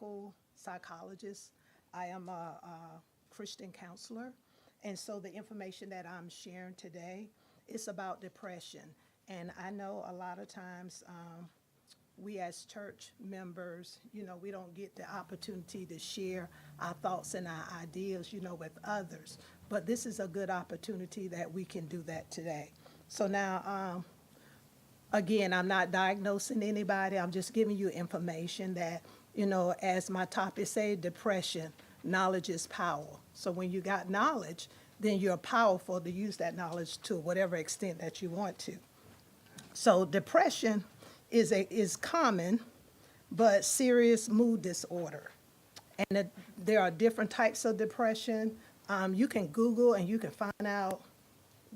clinical psychologist. I am a Christian counselor. And so the information that I'm sharing today is about depression. And I know a lot of times we as church members, we don't get the opportunity to share our thoughts and our ideas, with others. But this is a good opportunity that we can do that today. So now, again, I'm not diagnosing anybody. I'm just giving you information that, as my topic say, depression, knowledge is power. So when you got knowledge, then you're powerful to use that knowledge to whatever extent that you want to. So depression is common, but serious mood disorder. And there are different types of depression. You can Google and you can find out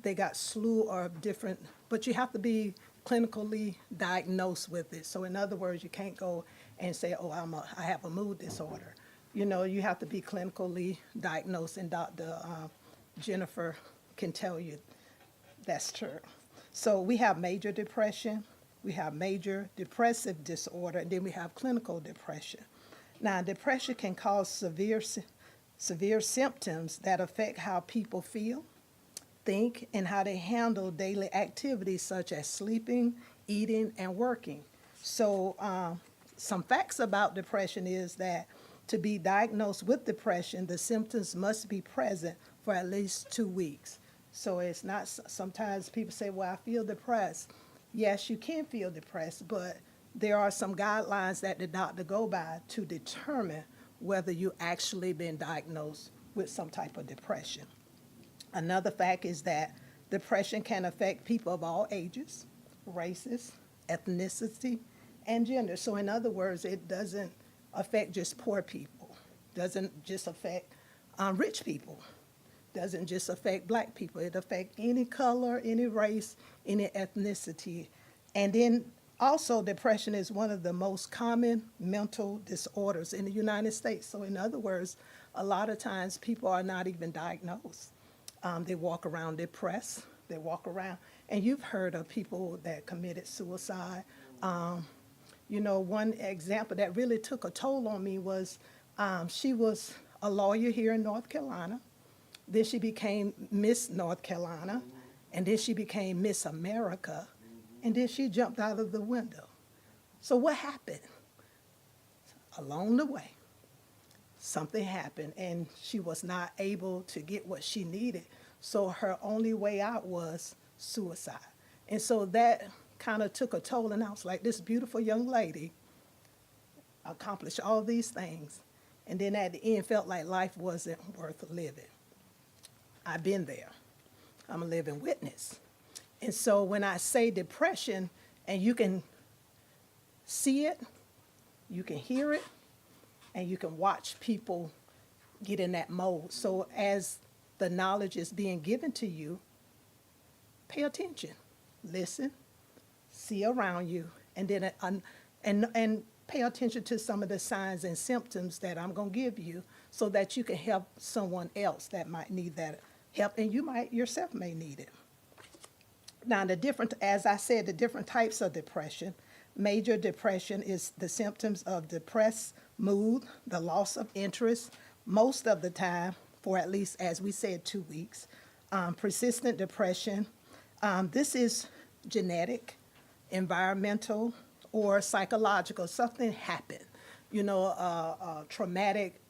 they got slew of different, but you have to be clinically diagnosed with it. So in other words, you can't go and say, oh, I have a mood disorder. You have to be clinically diagnosed, and Dr. Jennifer can tell you that's true. So we have major depression, we have major depressive disorder, and then we have clinical depression. Now, depression can cause severe symptoms that affect how people feel, think, and how they handle daily activities such as sleeping, eating, and working. So some facts about depression is that to be diagnosed with depression, the symptoms must be present for at least 2 weeks. So it's not, sometimes people say, well, I feel depressed. Yes, you can feel depressed, but there are some guidelines that the doctor go by to determine whether you actually been diagnosed with some type of depression. Another fact is that depression can affect people of all ages, races, ethnicity, and gender. So in other words, it doesn't affect just poor people, doesn't just affect rich people, doesn't just affect black people. It affects any color, any race, any ethnicity. And then also depression is one of the most common mental disorders in the United States. So in other words, a lot of times people are not even diagnosed. They walk around depressed. They walk around, and you've heard of people that committed suicide. One example that really took a toll on me was she was a lawyer here in North Carolina. Then she became Miss North Carolina, and then she became Miss America, and then she jumped out of the window. So what happened? Along the way, something happened, and she was not able to get what she needed. So her only way out was suicide. And so that kind of took a toll, and I was like, this beautiful young lady accomplished all these things, and then at the end felt like life wasn't worth living. I've been there. I'm a living witness. And so when I say depression, and you can see it, you can hear it, and you can watch people get in that mode. So as the knowledge is being given to you, pay attention, listen, see around you, and then and pay attention to some of the signs and symptoms that I'm going to give you so that you can help someone else that might need that help, and you might yourself may need it. Now, as I said, the different types of depression. Major depression is the symptoms of depressed mood, the loss of interest, most of the time for at least, as we said, 2 weeks. Persistent depression, this is genetic, environmental, or psychological. Something happened, a traumatic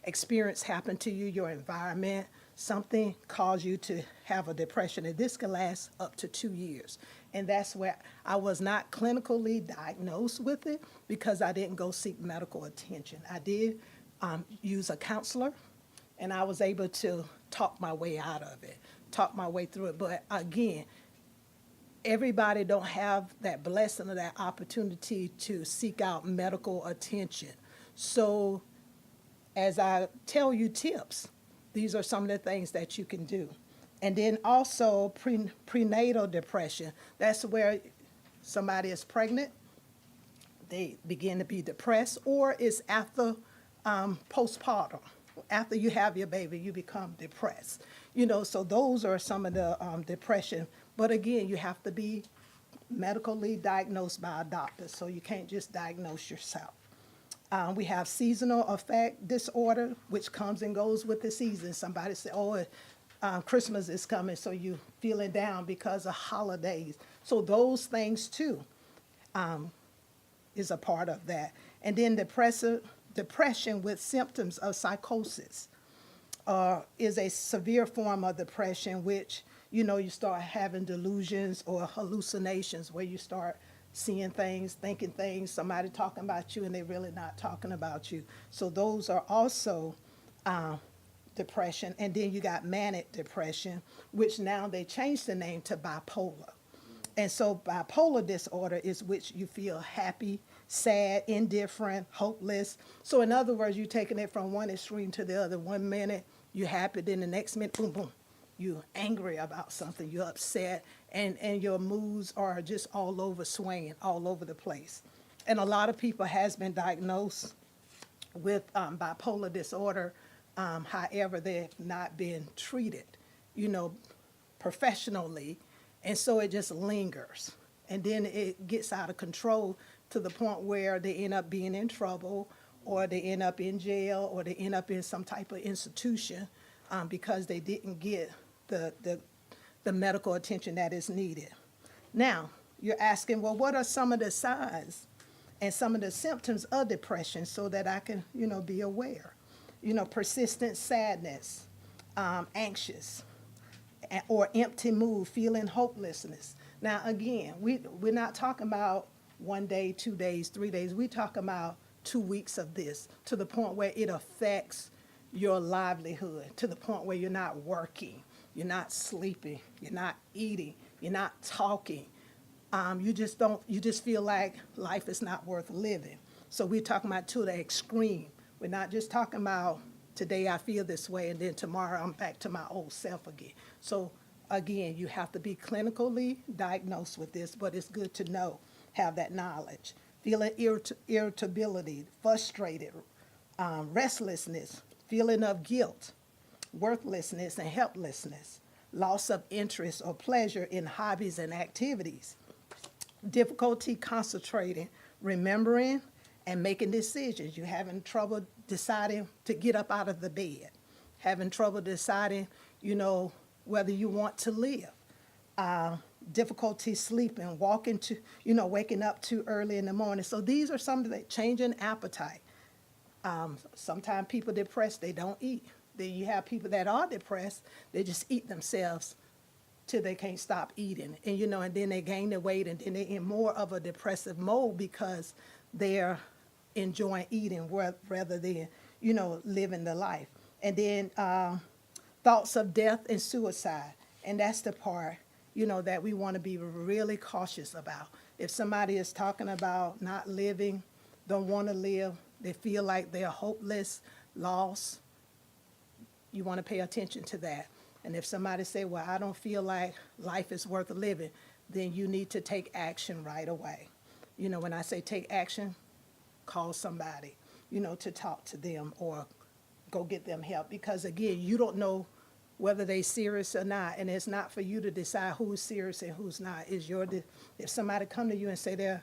experience happened to you, your environment, something caused you to have a depression, and this can last up to 2 years. And that's where I was not clinically diagnosed with it because I didn't go seek medical attention. I did use a counselor, and I was able to talk my way out of it, talk my way through it. But again, everybody don't have that blessing or that opportunity to seek out medical attention. So as I tell you tips, these are some of the things that you can do. And then also prenatal depression. That's where somebody is pregnant, they begin to be depressed, or it's after postpartum. After you have your baby, you become depressed. So those are some of the depression. But again, you have to be medically diagnosed by a doctor, so you can't just diagnose yourself. We have seasonal affect disorder, which comes and goes with the season. Somebody say, oh, Christmas is coming, so you feeling down because of holidays. So those things too is a part of that. And then depression with symptoms of psychosis is a severe form of depression, which, you start having delusions or hallucinations where you start seeing things, thinking things, somebody talking about you and they're really not talking about you. So those are also depression. And then you got manic depression, which now they changed the name to bipolar. And so bipolar disorder is which you feel happy, sad, indifferent, hopeless. So in other words, you're taking it from one extreme to the other. One minute you're happy, then the next minute, boom, boom, you're angry about something, you're upset, and your moods are just all over swinging, all over the place. And a lot of people has been diagnosed with bipolar disorder. However, they've not been treated, you know, professionally. And so it just lingers. And then it gets out of control to the point where they end up being in trouble, or they end up in jail, or they end up in some type of institution because they didn't get the medical attention that is needed. Now, you're asking, well, what are some of the signs and some of the symptoms of depression so that I can, be aware? Persistent sadness, anxious, or empty mood, feeling hopelessness. Now, again, we're not talking about 1 day, 2 days, 3 days. We're talking about 2 weeks of this, to the point where it affects your livelihood, to the point where you're not working, you're not sleeping, you're not eating, you're not talking. You just feel like life is not worth living. So we're talking about to the extreme. We're not just talking about today I feel this way and then tomorrow I'm back to my old self again. So again, you have to be clinically diagnosed with this, but it's good to know, have that knowledge. Feeling irritability, frustrated, restlessness, feeling of guilt, worthlessness and helplessness, loss of interest or pleasure in hobbies and activities, difficulty concentrating, remembering, and making decisions. You're having trouble deciding to get up out of the bed, having trouble deciding, whether you want to live, difficulty sleeping, waking up too early in the morning. So these are some of the changing appetite. Sometimes people depressed, they don't eat. Then you have people that are depressed, they just eat themselves till they can't stop eating. And, and then they gain the weight, and then they're in more of a depressive mode because they're enjoying eating rather than, living the life. And then thoughts of death and suicide. And that's the part, that we want to be really cautious about. If somebody is talking about not living, don't want to live, they feel like they're hopeless, lost, you want to pay attention to that. And if somebody say, well, I don't feel like life is worth living, then you need to take action right away. When I say take action, call somebody, to talk to them or go get them help. Because again, you don't know whether they're serious or not. And it's not for you to decide who's serious and who's not. If somebody come to you and say they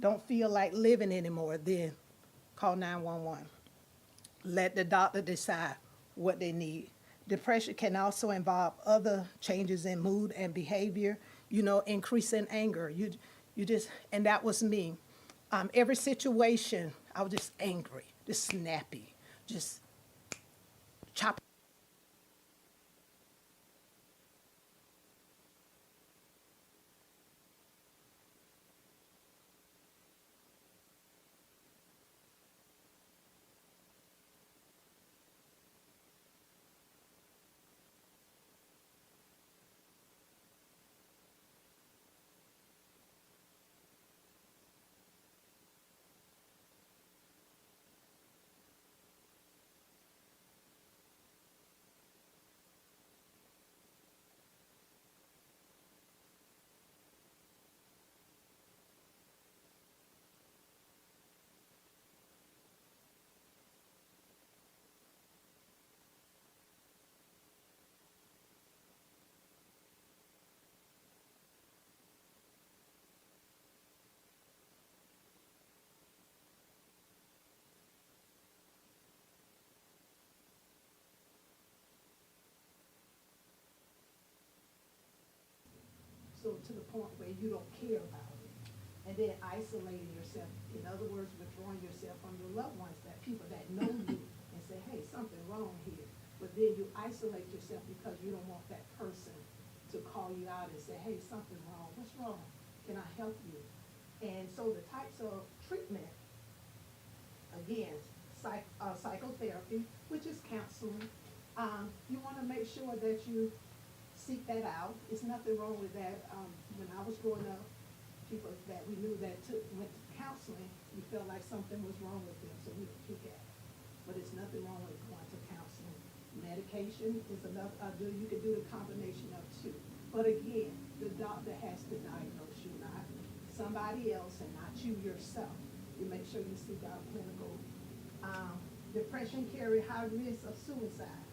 don't feel like living anymore, then call 911. Let the doctor decide what they need. Depression can also involve other changes in mood and behavior, increase in anger. And that was me. Every situation, I was just angry, just snappy, just chop. to the point where you don't care about it. And then isolating yourself, in other words, withdrawing yourself from your loved ones, that people that know you and say, hey, something wrong here. But then you isolate yourself because you don't want that person to call you out and say, hey, something wrong. What's wrong? Can I help you? And so the types of treatment, again, psychotherapy, which is counseling. You want to make sure that you seek that out. There's nothing wrong with that. When I was growing up, people that we knew that went to counseling, we felt like something was wrong with them, so we would look at it. But there's nothing wrong with going to counseling. Medication is another, you could do the combination of two. But again, the doctor has to diagnose you, not somebody else and not you yourself. You make sure you seek out clinical. Depression carry high risk of suicide.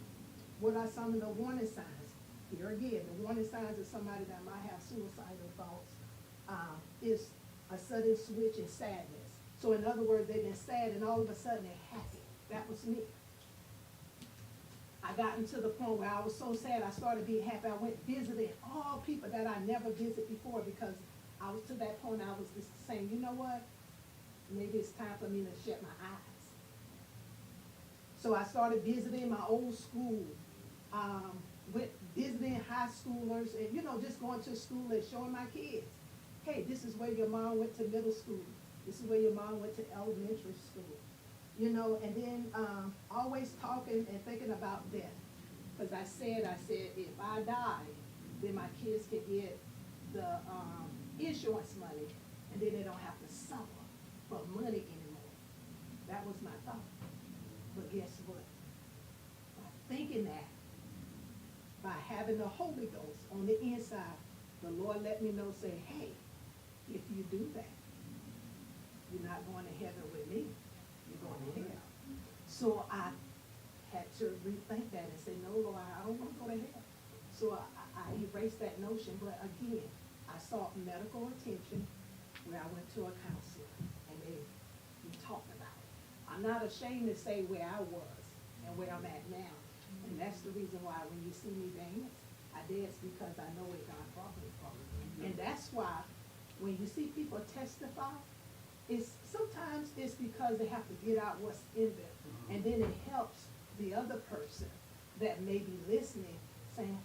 What are some of the warning signs? Here again, the warning signs of somebody that might have suicidal thoughts is a sudden switch in sadness. So in other words, they've been sad and all of a sudden they're happy. That was me. I got into the point where I was so sad I started being happy. I went visiting all people that I never visited before because I was to that point I was just saying, you know what? Maybe it's time for me to shut my eyes. So I started visiting my old school, went visiting high schoolers and, just going to school and showing my kids, hey, this is where your mom went to middle school. This is where your mom went to elementary school. And then always talking and thinking about death. Because I said, if I die, then my kids can get the insurance money, and then they don't have to suffer for money anymore. That was my thought. But guess what? By thinking that, by having the Holy Ghost on the inside, the Lord let me know, say, hey, if you do that, you're not going to heaven with me. You're going to hell. So I had to rethink that and say, no, Lord, I don't want to go to hell. So I erased that notion. But again, I sought medical attention where I went to a counselor and we talked about it. I'm not ashamed to say where I was and where I'm at now. And that's the reason why when you see me dance, I dance because I know where God brought me from. And that's why when you see people testify, sometimes it's because they have to get out what's in them. And then it helps the other person that may be listening saying,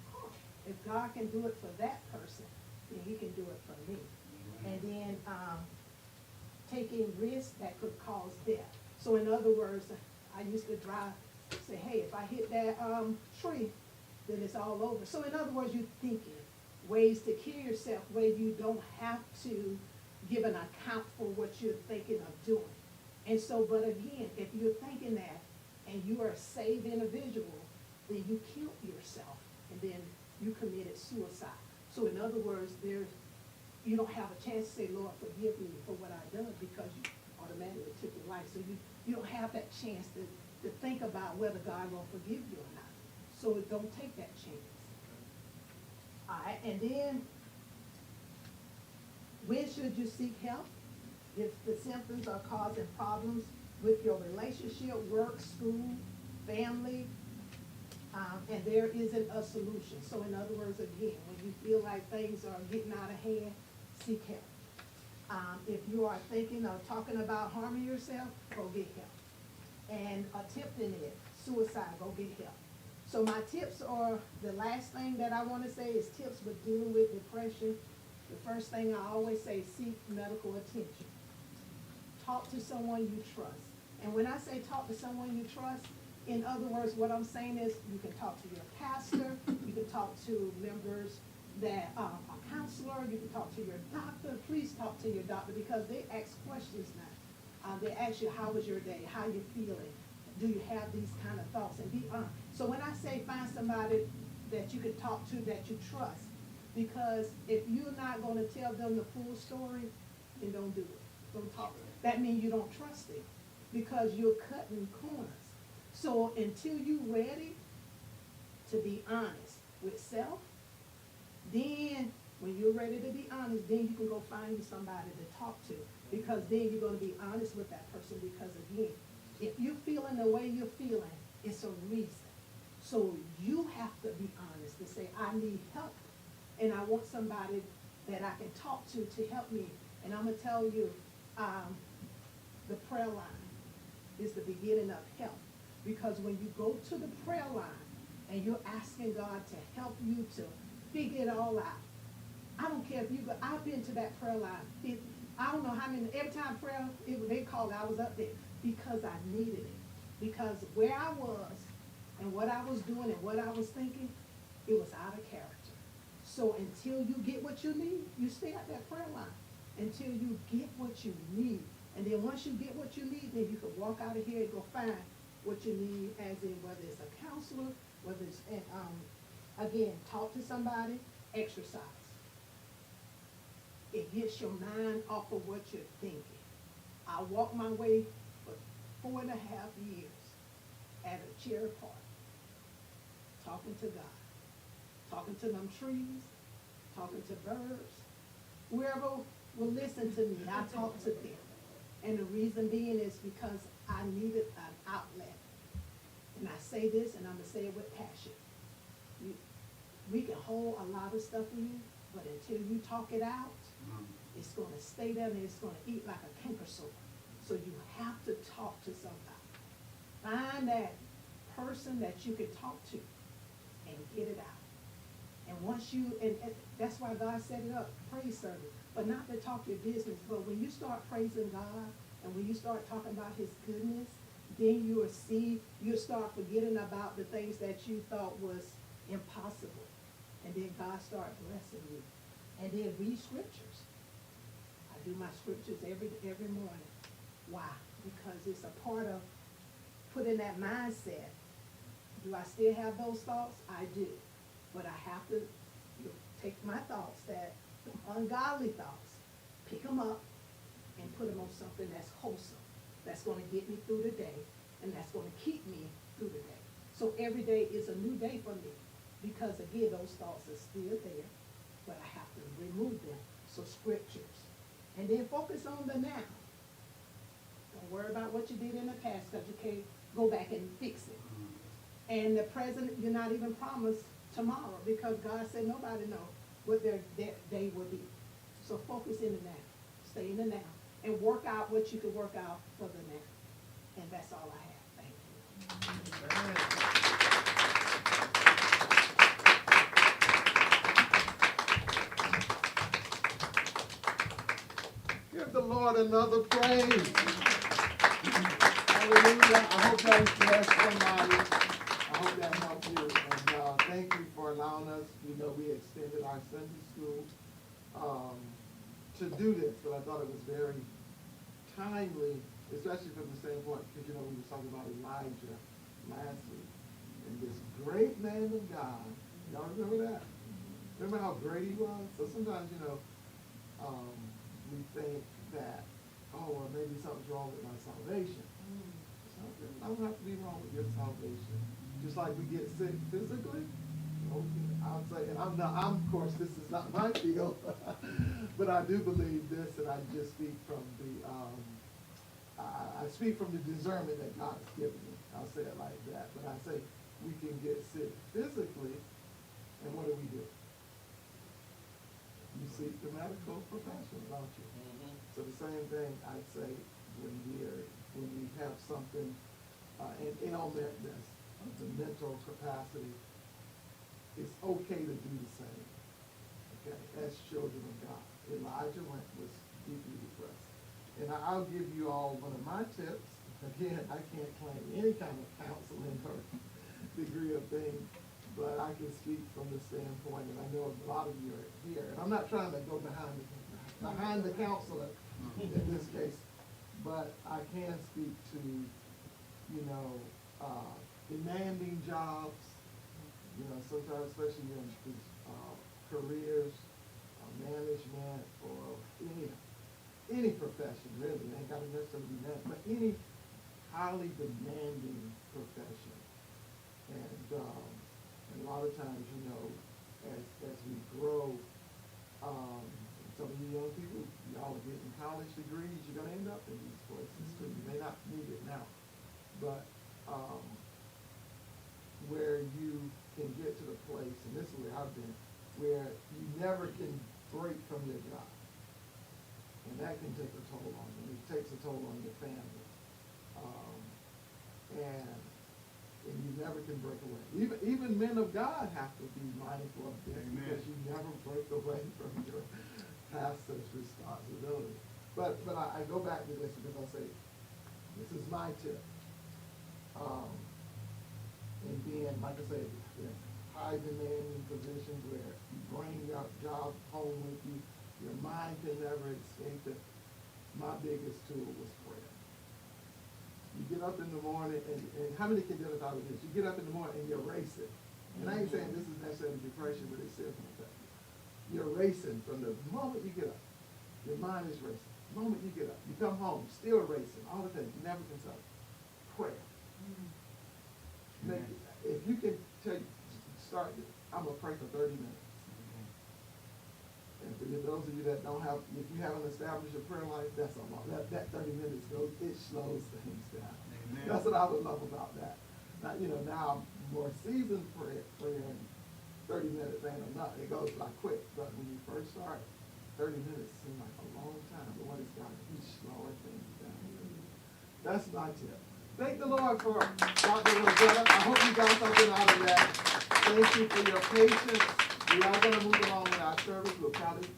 if God can do it for that person, then he can do it for me. And then taking risks that could cause death. So in other words, I used to say, hey, if I hit that tree, then it's all over. So in other words, you're thinking ways to kill yourself where you don't have to give an account for what you're thinking of doing. And so, but again, if you're thinking that and you are a saved individual, then you killed yourself and then you committed suicide. So in other words, you don't have a chance to say, Lord, forgive me for what I've done because you automatically took your life. So you don't have that chance to think about whether God will forgive you or not. So don't take that chance. All right, and then when should you seek help? If the symptoms are causing problems with your relationship, work, school, family, and there isn't a solution. So in other words, again, when you feel like things are getting out of hand, seek help. If you are thinking of talking about harming yourself, go get help. And attempting it, suicide, go get help. So my tips are, the last thing that I want to say is tips with dealing with depression. The first thing I always say, seek medical attention. Talk to someone you trust. And when I say talk to someone you trust, in other words, what I'm saying is you can talk to your pastor, you can talk to members that a counselor, you can talk to your doctor. Please talk to your doctor because they ask questions now. They ask you, how was your day? How you feeling? Do you have these kind of thoughts? And be honest. So when I say find somebody that you can talk to that you trust, because if you're not going to tell them the full story, then don't do it. Don't talk. That means you don't trust it because you're cutting corners. So until you're ready to be honest with self, then when you're ready to be honest, then you can go find you somebody to talk to, because then you're going to be honest with that person. Because again, if you're feeling the way you're feeling, it's a reason. So you have to be honest to say, I need help and I want somebody that I can talk to help me. And I'm going to tell you, the prayer line is the beginning of help. Because when you go to the prayer line and you're asking God to help you to figure it all out, I don't care if you go, I've been to that prayer line. I don't know how many, every time prayer, they called, I was up there because I needed it. Because where I was and what I was doing and what I was thinking, it was out of character. So until you get what you need, you stay at that prayer line until you get what you need. And then once you get what you need, then you can walk out of here and go find what you need, as in whether it's a counselor, whether it's, again, talk to somebody, exercise. It gets your mind off of what you're thinking. I walked my way for 4.5 years at a chair park, talking to God, talking to them trees, talking to birds. Whoever will listen to me, I talk to them. And the reason being is because I needed an outlet. And I say this, and I'm going to say it with passion. We can hold a lot of stuff in you, but until you talk it out, it's going to stay there and it's going to eat like a canker sore. So you have to talk to somebody. Find that person that you can talk to and get it out. And once you, and that's why God set it up, praise service, but not to talk your business, but when you start praising God and when you start talking about his goodness, then you will see, you'll start forgetting about the things that you thought was impossible. And then God start blessing you. And then read scriptures. I do my scriptures every morning. Why? Because it's a part of putting that mindset. Do I still have those thoughts? I do. But I have to take my thoughts, that ungodly thoughts, pick them up and put them on something that's wholesome, that's going to get me through the day, and that's going to keep me through the day. So every day is a new day for me, because again, those thoughts are still there, but I have to remove them. So scriptures. And then focus on the now. Don't worry about what you did in the past, because you can't go back and fix it. And the present, you're not even promised tomorrow, because God said nobody knows what their day will be. So focus in the now. Stay in the now. And work out what you can work out for the now. And that's all I have. Thank you. Give the Lord another praise. Hallelujah. I hope that blessed somebody. I hope that helped you. And thank you for allowing us. We know we extended our Sunday school to do this, but I thought it was very timely, especially from the standpoint, because we were talking about Elijah last week. And this great man of God, y'all remember that? Remember how great he was? So sometimes, we think that, oh, well, maybe something's wrong with my salvation. Something I don't have to be wrong with your salvation. Just like we get sick physically, I'll say, and I'm of course, this is not my field, but I do believe this, and I just speak from I speak from the discernment that God has given me. I'll say it like that. But I say we can get sick physically, and what do? You seek the medical profession, don't you? Mm-hmm. So the same thing I'd say when we have something, an ailment that's of the mental capacity, it's okay to do the same. Okay, as children of God. Elijah was deeply depressed. And I'll give you all one of my tips. Again, I can't claim any kind of counseling or degree of thing, but I can speak from the standpoint, and I know a lot of you are here, and I'm not trying to go behind the counselor in this case, but I can speak to, demanding jobs, sometimes, especially in these careers, management, or any profession, really. It ain't got to necessarily be that, but any highly demanding profession. And a lot of times, as we grow, some of you young people, y'all are getting college degrees, you're going to end up in these places too. You may not need it now, but where you can get to the place, and this is where I've been, where you never can break from your job. And that can take a toll on you. It takes a toll on your family. And you never can break away. Even men of God have to be mindful of this. Amen. Because you never break away from your pastor's responsibility. But I go back to this because I say, this is my tip. And being, like I say, in high demanding positions where you bring your job home with you, your mind can never escape it. My biggest tool was prayer. You get up in the morning, and how many can identify with this? You get up in the morning and you're racing. And I ain't saying this is necessarily depression, but it's symptom effect. You're racing from the moment you get up. Your mind is racing. The moment you get up, you come home, still racing, all the things. You never can stop. Prayer. If you can start, I'm going to pray for 30 minutes. And for those of you that don't have, if you haven't established a prayer life, that's a lot. That 30 minutes goes, it slows things down. Amen. That's what I would love about that. Now, now I'm more seasoned prayer, and 30 minutes ain't enough. It goes like quick. But when you first start, 30 minutes seems like a long time. But what it's got, he's slowing things down. That's my tip. Thank the Lord for Dr. Rosetta. I hope you got something out of that. Thank you for your patience. We are going to move along with our service. We'll probably,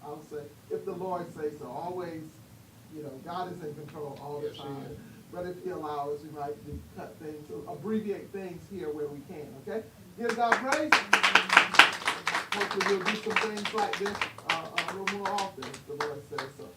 I'll say, if the Lord says so. Always, God is in control all the time. But if He allows us, we might cut things, abbreviate things here where we can, okay? Give God praise. Hopefully we'll do some things like this a little more often, if the Lord says so.